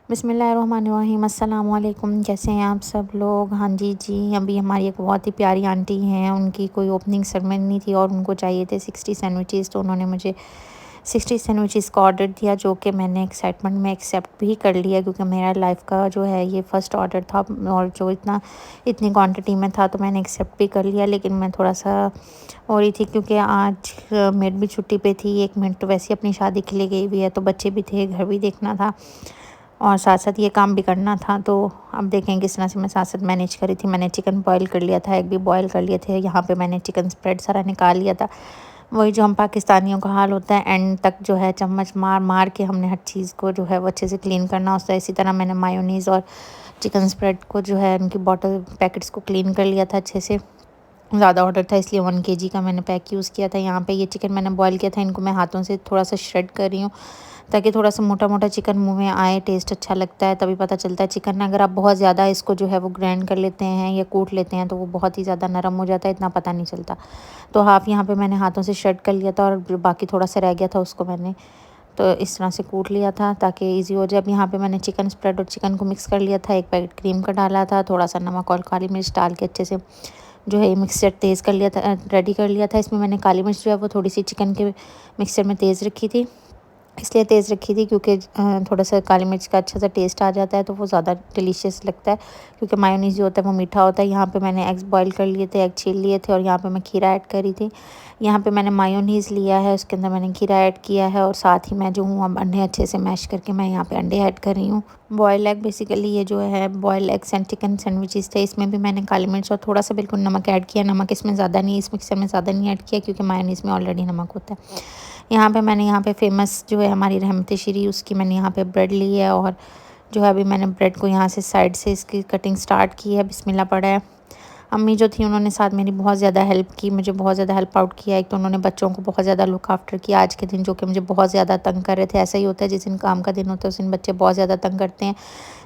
बिस्मिल्लाहिर्रहमानिर्रहीम। अस्सलाम वालेकुम। कैसे हैं आप सब लोग? हाँ जी जी, अभी हमारी एक बहुत ही प्यारी आंटी हैं, उनकी कोई ओपनिंग सेरेमनी थी और उनको चाहिए थे 60 सैंडविचेस। तो उन्होंने मुझे 60 सैंडविचेस का ऑर्डर दिया, जो कि मैंने एक्साइटमेंट में एक्सेप्ट भी कर लिया, क्योंकि मेरा लाइफ का जो है ये फ़र्स्ट ऑर्डर था और जो इतनी क्वांटिटी में था तो मैंने एक्सेप्ट भी कर लिया। लेकिन मैं थोड़ा सा हो रही थी, क्योंकि आज मेड भी छुट्टी पे थी, एक मिनट तो वैसे ही अपनी शादी के लिए गई हुई है, तो बच्चे भी थे, घर भी देखना था और साथ साथ ये काम भी करना था। तो अब देखें किस तरह से मैं साथ साथ मैनेज करी थी। मैंने चिकन बॉईल कर लिया था, एग भी बॉईल कर लिए थे। यहाँ पे मैंने चिकन स्प्रेड सारा निकाल लिया था। वही जो हम पाकिस्तानियों का हाल होता है, एंड तक जो है चम्मच मार मार के हमने हर चीज़ को जो है वो अच्छे से क्लीन करना होता है। इसी तरह मैंने मायोनीज़ और चिकन स्प्रेड को जो है उनकी बॉटल पैकेट्स को क्लीन कर लिया था अच्छे से। ज़्यादा ऑर्डर था इसलिए 1 केजी का मैंने पैक यूज़ किया था। यहाँ पे ये चिकन मैंने बॉईल किया था, इनको मैं हाथों से थोड़ा सा श्रेड कर रही हूँ, ताकि थोड़ा सा मोटा मोटा चिकन मुंह में आए, टेस्ट अच्छा लगता है, तभी पता चलता है चिकन। अगर आप बहुत ज़्यादा इसको जो है वो ग्राइंड कर लेते हैं या कूट लेते हैं तो वो बहुत ही ज़्यादा नरम हो जाता है, इतना पता नहीं चलता। तो हाफ़ यहाँ पे मैंने हाथों से श्रेड कर लिया था और जो बाकी थोड़ा सा रह गया था उसको मैंने तो इस तरह से कूट लिया था ताकि ईजी हो जाए। अब यहाँ पे मैंने चिकन स्प्रेड और चिकन को मिक्स कर लिया था, एक पैकेट क्रीम का डाला था, थोड़ा सा नमक और काली मिर्च डाल के अच्छे से जो है ये मिक्सचर तेज़ कर लिया था, रेडी कर लिया था। इसमें मैंने काली मिर्च जो है वो थोड़ी सी चिकन के मिक्सचर में तेज़ रखी थी, इसलिए तेज़ रखी थी क्योंकि थोड़ा सा काली मिर्च का अच्छा सा टेस्ट आ जाता है तो वो ज़्यादा डिलीशियस लगता है, क्योंकि मायोनीज़ जो होता है वो मीठा होता है। यहाँ पे मैंने एग्स बॉईल कर लिए थे, एग छील लिए थे और यहाँ पे मैं खीरा ऐड करी थी। यहाँ पे मैंने मायोनीज़ लिया है, उसके अंदर मैंने खीरा ऐड किया है और साथ ही मैं जो हूँ अब अंडे अच्छे से मैश करके मैं यहाँ पे अंडे ऐड कर रही हूँ। बॉयल एग बेसिकली ये जो है boil eggs and chicken sandwiches थे, इसमें भी मैंने काली मिर्च और थोड़ा सा बिल्कुल नमक ऐड किया। नमक इसमें ज़्यादा नहीं, इस मिक्सर में ज़्यादा नहीं ऐड किया क्योंकि मायोनीज़ में ऑलरेडी नमक होता है। यहाँ पे मैंने यहाँ पे फेमस जो है हमारी रहमत श्री, उसकी मैंने यहाँ पे ब्रेड ली है और जो है अभी मैंने ब्रेड को यहाँ से साइड से इसकी कटिंग स्टार्ट की है। बिस्मिल्लाह पड़ा है। अम्मी जो थी उन्होंने साथ मेरी बहुत ज़्यादा हेल्प की, मुझे बहुत ज़्यादा हेल्प आउट किया। एक तो उन्होंने बच्चों को बहुत ज़्यादा लुक आफ्टर किया आज के दिन, जो कि मुझे बहुत ज़्यादा तंग कर रहे थे। ऐसा ही होता है जिस दिन काम का दिन होता है उस दिन बच्चे बहुत ज़्यादा तंग करते हैं।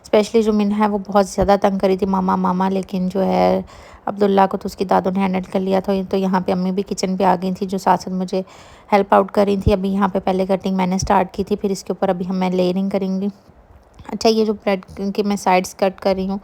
स्पेशली जो मिन है वो बहुत ज़्यादा तंग करी थी, मामा मामा। लेकिन जो है अब्दुल्ला को तो उसकी दादों ने हैंडल कर लिया था। तो यहाँ पे अम्मी भी किचन पे आ गई थी, जो साथ साथ मुझे हेल्प आउट कर रही थी। अभी यहाँ पे पहले कटिंग मैंने स्टार्ट की थी, फिर इसके ऊपर अभी मैं लेयरिंग करेंगी। अच्छा, ये जो ब्रेड की मैं साइड्स कट कर रही हूँ,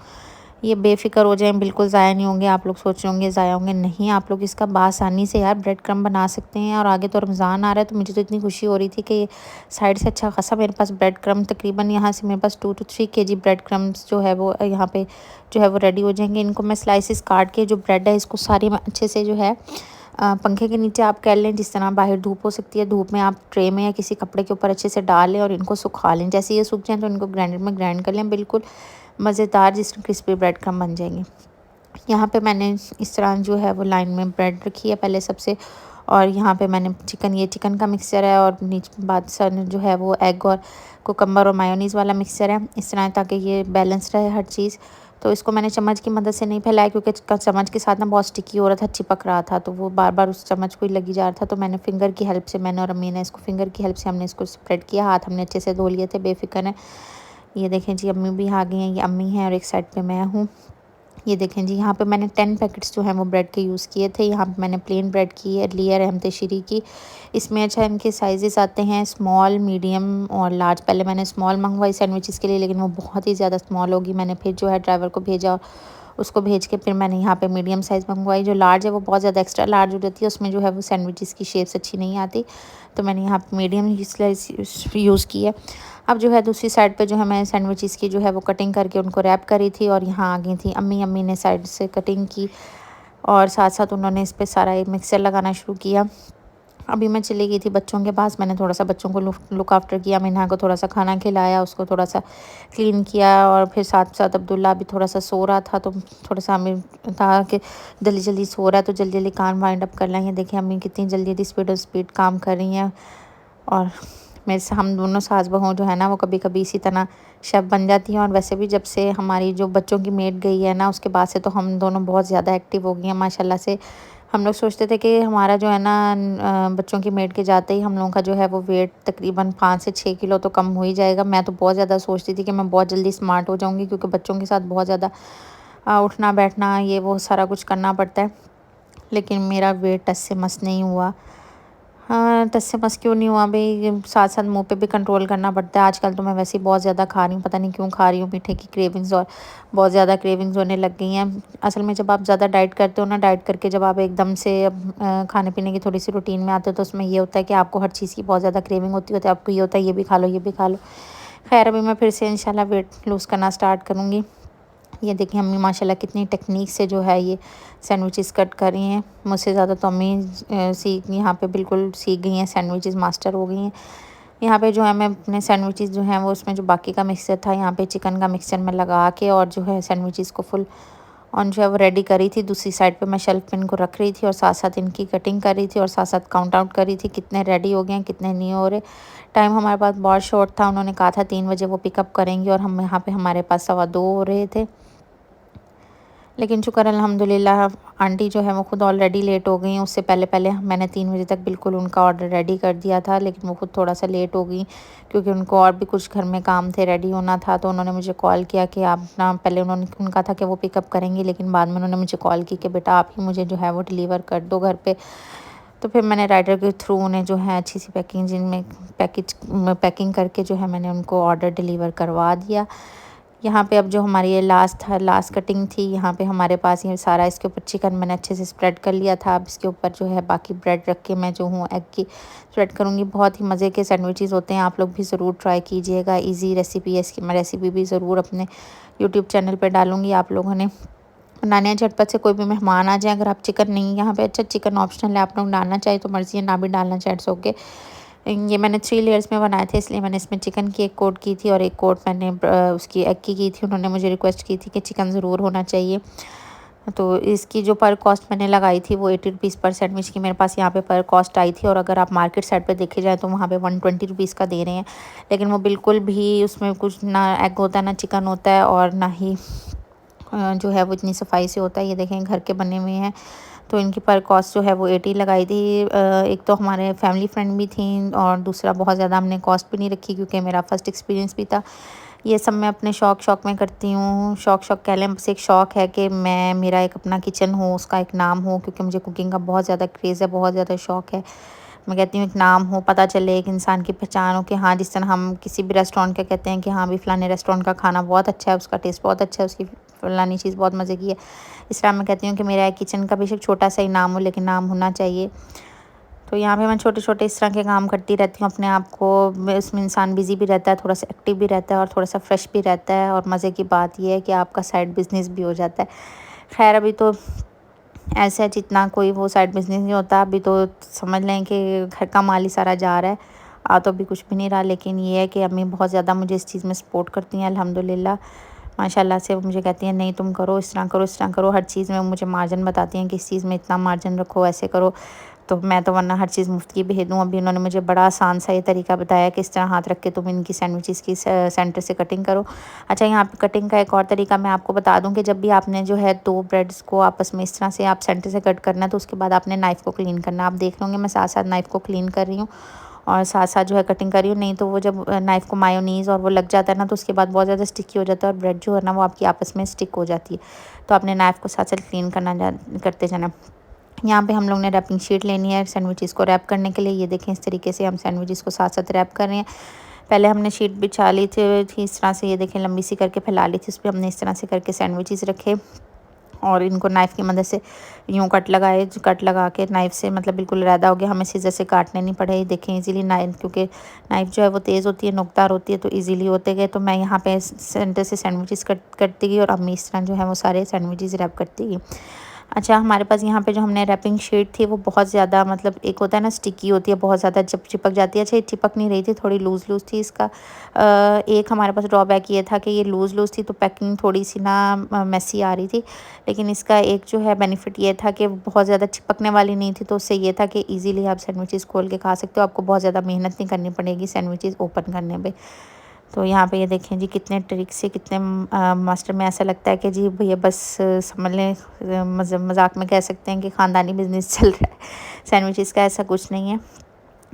ये बेफ़िक्र हो जाएँ, बिल्कुल ज़ाया नहीं होंगे। आप लोग सोच रहे होंगे ज़ाया होंगे, नहीं, आप लोग इसका बासानी से यार ब्रेड क्रम्ब बना सकते हैं। और आगे तो रमज़ान आ रहा है, तो मुझे तो इतनी खुशी हो रही थी कि साइड से अच्छा खासा मेरे पास ब्रेड क्रम्ब, तकरीबन यहाँ से मेरे पास 2 to 3 केजी ब्रेड क्रम्ब्स जो है वो यहाँ पे जो है वो रेडी हो जाएंगे। इनको मैं स्लाइसिस काट के जो ब्रेड है इसको सारी मैं अच्छे से जो है पंखे के नीचे आप कर लें, जिस तरह बाहर धूप हो सकती है, धूप में आप ट्रे में या किसी कपड़े के ऊपर अच्छे से डाल लें और इनको सुखा लें। जैसे ये सूख जाएँ तो इनको ग्राइंडर में ग्राइंड कर लें, बिल्कुल मज़ेदार जिस क्रिस्पी ब्रेड क्रम्ब बन जाएंगे। यहाँ पे मैंने इस तरह जो है वो लाइन में ब्रेड रखी है पहले सबसे, और यहाँ पे मैंने ये चिकन का मिक्सचर है और नीचे बाद सर जो है वो एग और कुकम्बर और मायोनीज़ वाला मिक्सचर है, इस तरह ताकि ये बैलेंस रहे हर चीज़। तो इसको मैंने चम्मच की मदद से नहीं फैलाया, क्योंकि चम्मच के साथ ना बहुत स्टिकी हो रहा था, चिपक रहा था, तो वो बार बार उस चम्मच को ही लगी जा रहा था। तो मैंने फिंगर की हेल्प से, मैंने और अम्मी ने इसको फिंगर की हेल्प से हमने इसको स्प्रेड किया। हाथ हमने अच्छे से धो लिए थे, बेफिक्र है। ये देखें जी, अम्मी भी आ गई हैं, ये अम्मी हैं और एक साइड पे मैं हूँ। ये देखें जी, यहाँ पे मैंने 10 पैकेट्स जो हैं वो ब्रेड के यूज़ किए थे। यहाँ पे मैंने प्लेन ब्रेड की है, ली है रहमत श्री की। इसमें अच्छा इनके साइजेस आते हैं स्मॉल, मीडियम और लार्ज। पहले मैंने स्मॉल मंगवाई सैंडविचेस के लिए, लेकिन वो बहुत ही ज़्यादा स्मॉल होगी। मैंने फिर जो है ड्राइवर को भेजा, उसको भेज के फिर मैंने यहाँ पे मीडियम साइज़ मंगवाई। जो लार्ज है वो बहुत ज़्यादा एक्स्ट्रा लार्ज हो जाती है, उसमें जो है वो सैंडविचेस की शेप्स अच्छी नहीं आती, तो मैंने यहाँ पे मीडियम स्लाइस यूज़ की है। अब जो है दूसरी साइड पे जो है मैं सैंडविचेस की जो है वो कटिंग करके उनको रैप करी थी और यहाँ आ गई थी अम्मी। अम्मी ने साइड से कटिंग की और साथ साथ उन्होंने इस पे सारा एक मिक्सर लगाना शुरू किया। अभी मैं चली गई थी बच्चों के पास, मैंने थोड़ा सा बच्चों को लुक आफ्टर किया। मिन्हा को थोड़ा सा खाना खिलाया, उसको थोड़ा सा क्लीन किया और फिर साथ साथ अब्दुल्ला भी थोड़ा सा सो रहा था, तो थोड़ा सा हमें था कि जल्दी जल्दी सो रहा है तो जल्दी जल्दी काम वाइंड अप कर लेंगे। देखिए अम्मी कितनी जल्दी जल्दी स्पीड काम कर रही हैं। और मेरे से हम दोनों सास बहू जो है ना वो कभी कभी इसी तरह शेफ़ बन जाती हैं। और वैसे भी जब से हमारी जो बच्चों की मेड गई है ना, उसके बाद से तो हम दोनों बहुत ज़्यादा एक्टिव हो गई हैं माशाल्लाह से। हम लोग सोचते थे कि हमारा जो है ना बच्चों की मेड के जाते ही हम लोगों का जो है वो वेट तकरीबन 5 से 6 किलो तो कम हो ही जाएगा। मैं तो बहुत ज़्यादा सोचती थी कि मैं बहुत जल्दी स्मार्ट हो जाऊँगी, क्योंकि बच्चों के साथ बहुत ज़्यादा उठना बैठना ये वो सारा कुछ करना पड़ता है। लेकिन मेरा वेट टस से मस नहीं हुआ। हाँ, टस से मस क्यों नहीं हुआ भई, साथ साथ मुंह पे भी कंट्रोल करना पड़ता है। आजकल तो मैं वैसे ही बहुत ज़्यादा खा रही हूँ, पता नहीं क्यों खा रही हूँ मीठे की क्रेविंग्स, और बहुत ज़्यादा क्रेविंग्स होने लग गई हैं। असल में जब आप ज़्यादा डाइट करते हो ना, डाइट करके जब आप एकदम से खाने पीने की थोड़ी सी रूटीन में आते हो, तो उसमें ये होता है कि आपको हर चीज़ की बहुत ज़्यादा क्रेविंग होती है, आपको ये होता है ये भी खा लो, ये भी खा लो। खैर, अभी मैं फिर से इंशाल्लाह वेट लूज़ करना स्टार्ट करूँगी। ये देखिए अम्मी माशाल्लाह कितनी टेक्निक से जो है ये सैंडविचेस कट कर रही हैं। मुझसे ज़्यादा तो अम्मी सीख यहाँ पे बिल्कुल सीख गई हैं, सैंडविचेस मास्टर हो गई हैं। यहाँ पे जो है मैं अपने सैंडविचेस जो हैं वो उसमें जो बाकी का मिक्सचर था, यहाँ पे चिकन का मिक्सचर में लगा के और जो है सैंडविचेस को फुल ऑन जो है वो रेडी करी थी। दूसरी साइड पे मैं शेल्फ पे इनको रख रही थी और साथ साथ इनकी कटिंग कर रही थी और साथ साथ काउंट आउट कर रही थी कितने रेडी हो गए हैं, कितने नहीं हो रहे। टाइम हमारे पास बहुत शॉर्ट था, उन्होंने कहा था 3 बजे वो पिकअप करेंगे और हम यहाँ पे हमारे पास 2:15 हो रहे थे। लेकिन शुक्र अल्हम्दुलिल्लाह आंटी जो है वो खुद ऑलरेडी लेट हो गई। उससे पहले पहले मैंने 3 बजे तक बिल्कुल उनका ऑर्डर रेडी कर दिया था, लेकिन वो खुद थोड़ा सा लेट हो गई क्योंकि उनको और भी कुछ घर में काम थे, रेडी होना था। तो उन्होंने मुझे कॉल किया कि आप ना, पहले उन्होंने उनका था कि वो पिकअप करेंगी, लेकिन बाद में उन्होंने मुझे कॉल की कि बेटा आप ही मुझे जो है वो डिलीवर कर दो घर पे। तो फिर मैंने राइडर के थ्रू उन्हें जो है अच्छी सी पैकिंग करके जो है मैंने उनको ऑर्डर डिलीवर करवा दिया। यहाँ पे अब जो हमारी ये लास्ट कटिंग थी, यहाँ पे हमारे पास ये सारा, इसके ऊपर चिकन मैंने अच्छे से स्प्रेड कर लिया था। अब इसके ऊपर जो है बाकी ब्रेड रख के मैं जो हूँ एग की स्प्रेड करूँगी। बहुत ही मज़े के सैंडविचेस होते हैं, आप लोग भी ज़रूर ट्राई कीजिएगा। इजी रेसिपी है इसकी, मैं रेसिपी भी ज़रूर अपने यूट्यूब चैनल पर डालूँगी। आप लोगों ने बनाने हैं झटपट से, कोई भी मेहमान आ जाए, अगर आप चिकन नहीं, यहाँ पे अच्छा चिकन ऑप्शनल है, आप लोग डालना चाहे तो मर्ज़ी है, ना भी डालना चाहे इट्स ओके। ये मैंने 3 लेयर्स में बनाए थे, इसलिए मैंने इसमें चिकन की एक कोट की थी और एक कोट मैंने उसकी एग की थी। उन्होंने मुझे रिक्वेस्ट की थी कि चिकन ज़रूर होना चाहिए। तो इसकी जो पर कॉस्ट मैंने लगाई थी वो 80 रुपीज़ पर सैंडविच की मेरे पास यहाँ पे पर कॉस्ट आई थी। और अगर आप मार्केट साइड पे देखे जाए तो वहाँ पे 120 रुपीज़ का दे रहे हैं, लेकिन वो बिल्कुल भी उसमें कुछ ना एग होता है ना चिकन होता है, और ना ही जो है वो इतनी सफाई से होता है। ये देखें घर के बने हुए हैं, तो इनकी पर कॉस्ट जो है वो 80 लगाई थी। एक तो हमारे फैमिली फ्रेंड भी थी और दूसरा बहुत ज़्यादा हमने कॉस्ट भी नहीं रखी क्योंकि मेरा फर्स्ट एक्सपीरियंस भी था। ये सब मैं अपने शौक में करती हूँ, शौक कह लें, बस एक शौक़ है कि मैं, मेरा एक अपना किचन हो, उसका एक नाम हो, क्योंकि मुझे कुकिंग का बहुत ज़्यादा क्रेज़ है, बहुत ज़्यादा शौक़ है। मैं कहती हूँ एक नाम हो, पता चले, एक इंसान की पहचान हो कि हाँ, जिस तरह हम किसी भी रेस्टोरेंट का कहते हैं कि हाँ भी फ़लाने रेस्टोरेंट का खाना बहुत अच्छा है, उसका टेस्ट बहुत अच्छा है, उसकी फ़लानी चीज़ बहुत मज़े की है। इस तरह मैं कहती हूँ कि मेरा किचन का बेशक छोटा सा ही नाम हो, लेकिन नाम होना चाहिए। तो यहाँ पे मैं छोटे-छोटे इस तरह के काम करती रहती हूँ अपने आप को। इसमें इंसान बिज़ी भी रहता है, थोड़ा-सा एक्टिव भी रहता है और थोड़ा-सा फ्रेश भी रहता है, और मज़े की बात ये है कि आपका साइड बिज़नेस भी हो जाता है। ख़ैर, अभी तो ऐसा जितना कोई वो साइड बिज़नेस नहीं होता, अभी तो समझ लें कि घर का माल ही सारा जा रहा है। तो अभी कुछ भी नहीं रहा, लेकिन ये है कि अम्मी बहुत ज़्यादा मुझे इस चीज़ में सपोर्ट करती हैं अल्हम्दुलिल्लाह। माशाल्लाह से वो मुझे कहती हैं नहीं तुम करो, इस तरह करो, इस तरह करो। हर चीज़ में मुझे मार्जिन बताती हैं कि इस चीज़ में इतना मार्जिन रखो, ऐसे करो। तो मैं तो वरना हर चीज़ मुफ्त की भेज दूँ। अभी उन्होंने मुझे बड़ा आसान सा ये तरीका बताया कि इस तरह हाथ रख के तुम इनकी सैंडविचेस की सेंटर से कटिंग करो। अच्छा, यहाँ पे कटिंग का एक और तरीका मैं आपको बता दूँ कि जब भी आपने जो है 2 ब्रेड्स को आपस में इस तरह से आप सेंटर से कट करना है, तो उसके बाद आपने नाइफ़ को क्लीन करना है। आप देख लोगे मैं साथ साथ नाइफ़ को क्लीन कर रही हूँ और साथ साथ जो है कटिंग कर रही हूँ। नहीं तो वो जब नाइफ़ को मायोनीज़ और वो लग जाता है ना, तो उसके बाद बहुत ज़्यादा स्टिकी हो जाता है और ब्रेड जो है ना वो आपकी आपस में स्टिक हो जाती है। तो आपने नाइफ़ को साथ साथ क्लीन करते जाना। यहाँ पे हम लोग ने रैपिंग शीट लेनी है सैंडविचेस को रैप करने के लिए। ये देखें इस तरीके से हम सैंडविचेस को साथ साथ रैप कर रहे हैं। पहले हमने शीट बिछा ली थी इस तरह से, ये देखें लंबी सी करके फैला ली थी, उस पर हमने इस तरह से करके सैंडविचेस रखे और इनको नाइफ़ की मदद से यूँ कट लगा के नाइफ़ से, मतलब बिल्कुल रैदा हो गया, हमें सीज़र से काटने नहीं पड़े। देखें इजीली नाइफ़, क्योंकि नाइफ़ जो है वो तेज़ होती है, नोकदार होती है, तो इजीली होते गए। तो मैं यहाँ पे सेंटर से सैंडविचेस करती गई और अम्मी इस तरह जो है वो सारे सैंडविचेस रैप करती गई। अच्छा, हमारे पास यहाँ पे जो हमने रैपिंग शीट थी वो बहुत ज़्यादा, मतलब एक होता है ना स्टिकी होती है, बहुत ज़्यादा चिपक जाती है। अच्छा, ये चिपक नहीं रही थी, थोड़ी लूज़ थी। इसका एक हमारे पास ड्रॉबैक ये था कि ये लूज़ थी, तो पैकिंग थोड़ी सी ना मेसी आ रही थी। लेकिन इसका एक जो है बेनिफिट ये था कि बहुत ज़्यादा चिपकने वाली नहीं थी, तो उससे ये था कि ईज़िली आप सैंडविचेस खोल के खा सकते हो। आपको बहुत ज़्यादा मेहनत नहीं करनी पड़ेगी सैंडविचेस ओपन करने में। तो यहाँ पे ये देखें जी कितने ट्रिक से, कितने मास्टर में, ऐसा लगता है कि जी भैया बस समझ लें, मजाक में कह सकते हैं कि ख़ानदानी बिजनेस चल रहा है सैंडविचेस का। ऐसा कुछ नहीं है,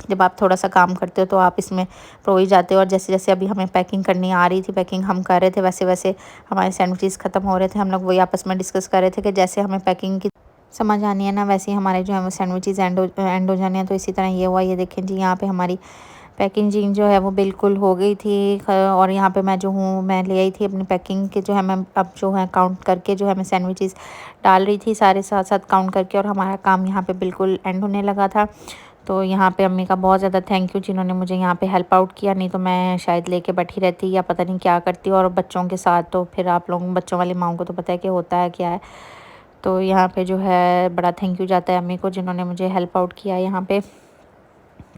जब आप थोड़ा सा काम करते हो तो आप इसमें प्रो ही जाते हो। और जैसे जैसे अभी हमें पैकिंग करनी आ रही थी, पैकिंग हम कर रहे थे, वैसे वैसे हमारे सैंडविचेस ख़त्म हो रहे थे। हम लोग वही आपस में डिस्कस कर रहे थे कि जैसे हमें पैकिंग की समझ आनी है ना, वैसे ही हमारे जो है वो सैंडविचेस एंड हो जाने हैं। तो इसी तरह ये हुआ, ये देखें जी यहाँ पे हमारी पैकेजिंग जो है वो बिल्कुल हो गई थी। और यहाँ पे मैं जो हूँ मैं ले आई थी अपनी पैकिंग के जो है, मैं अब जो है काउंट करके जो है मैं सैंडविचेस डाल रही थी सारे साथ साथ काउंट करके, और हमारा काम यहाँ पे बिल्कुल एंड होने लगा था। तो यहाँ पे अम्मी का बहुत ज़्यादा थैंक यू जिन्होंने मुझे यहाँ पे हेल्प आउट किया, नहीं तो मैं शायद लेके बैठी रहती या पता नहीं क्या करती। और बच्चों के साथ तो फिर आप लोग बच्चों वाली माओं को तो पता है कि होता है क्या है। तो यहाँ पे जो है बड़ा थैंक यू जाता है अम्मी को जिन्होंने मुझे हेल्प आउट किया यहाँ पे।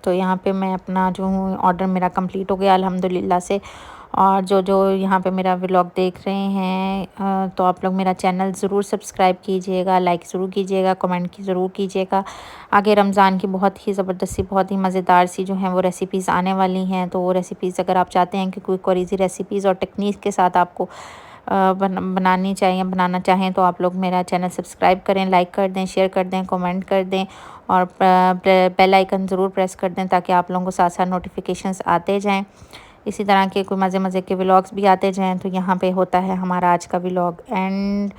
तो यहाँ पे मैं अपना जो हूँ ऑर्डर मेरा कंप्लीट हो गया अल्हम्दुलिल्लाह से। और जो जो यहाँ पे मेरा व्लॉग देख रहे हैं तो आप लोग मेरा चैनल ज़रूर सब्सक्राइब कीजिएगा, लाइक ज़रूर कीजिएगा, कमेंट की ज़रूर कीजिएगा। आगे रमज़ान की बहुत ही ज़बरदस्ती बहुत ही मज़ेदार सी जो हैं वो रेसिपीज़ आने वाली हैं। तो वो रेसिपीज़ अगर आप चाहते हैं कि क्विक और ईज़ी रेसिपीज़ और टेक्निक के साथ आपको बनानी चाहिए बनाना चाहें तो आप लोग मेरा चैनल सब्सक्राइब करें, लाइक कर दें, शेयर कर दें, कमेंट कर दें और बेल आइकन ज़रूर प्रेस कर दें ताकि आप लोगों को साथ साथ नोटिफिकेशंस आते जाएं। इसी तरह के कोई मज़े मज़े के व्लॉग्स भी आते जाएं। तो यहाँ पे होता है हमारा आज का व्लॉग एंड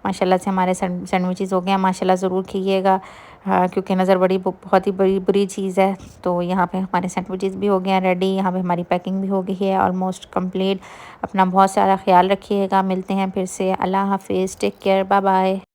माशाल्लाह से हमारे सैंडविचेस हो गए हैं। माशाल्लाह ज़रूर खाइएगा क्योंकि नज़र बड़ी बहुत ही बड़ी बुरी चीज़ है। तो यहाँ पे हमारे सैंडविचेस भी हो गए हैं रेडी, यहाँ पे हमारी पैकिंग भी हो गई है ऑलमोस्ट कंप्लीट। अपना बहुत सारा ख्याल रखिएगा, मिलते हैं फिर से। अल्लाह हाफिज़, टेक केयर, बाय बाय।